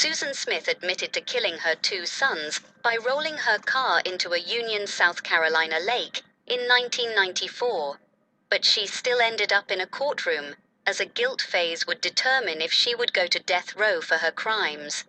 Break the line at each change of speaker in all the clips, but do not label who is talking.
Susan Smith admitted to killing her 2 sons by rolling her car into a Union, South Carolina lake in 1994. But she still ended up in a courtroom, as a guilt phase would determine if she would go to death row for her crimes.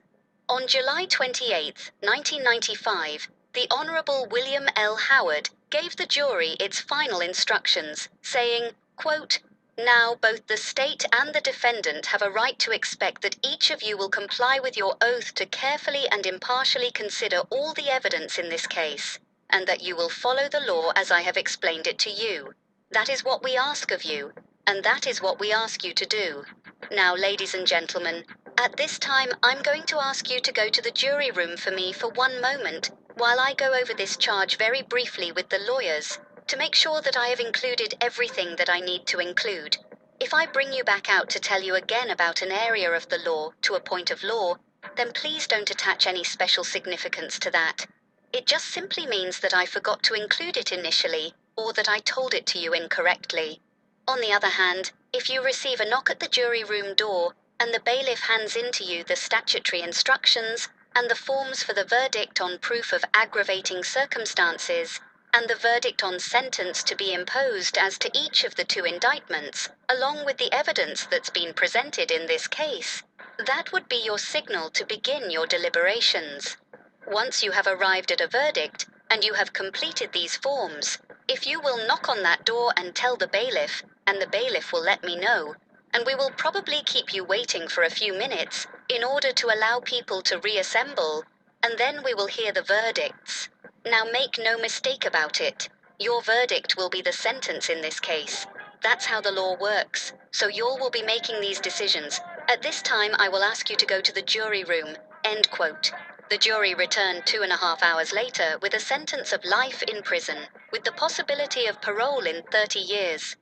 On July 28, 1995, the Honorable William L. Howard gave the jury its final instructions, saying, quote, "Now both the state and the defendant have a right to expect that each of you will comply with your oath to carefully and impartially consider all the evidence in this case, and that you will follow the law as I have explained it to you. That is what we ask of you, and that is what we ask you to do. Now, ladies and gentlemen, at this time I'm going to ask you to go to the jury room for me for one moment while I go over this charge very briefly with the lawyers to make sure that I have included everything that I need to include. If I bring you back out to tell you again about an area of the law to a point of law, then please don't attach any special significance to that. It just simply means that I forgot to include it initially, or that I told it to you incorrectly. On the other hand, if you receive a knock at the jury room door and the bailiff hands in to you the statutory instructions and the forms for the verdict on proof of aggravating circumstances and the verdict on sentence to be imposed as to each of the 2 indictments, along with the evidence that's been presented in this case, that would be your signal to begin your deliberations. Once you have arrived at a verdict and you have completed these forms, if you will knock on that door and tell the bailiff, and the bailiff will let me know, and we will probably keep you waiting for a few minutes in order to allow people to reassemble, and then we will hear the verdicts. Now make no mistake about it. Your verdict will be the sentence in this case. That's how the law works. So you all will be making these decisions. At this time, I will ask you to go to the jury room." End quote. The jury returned 2.5 hours later with a sentence of life in prison, with the possibility of parole in 30 years.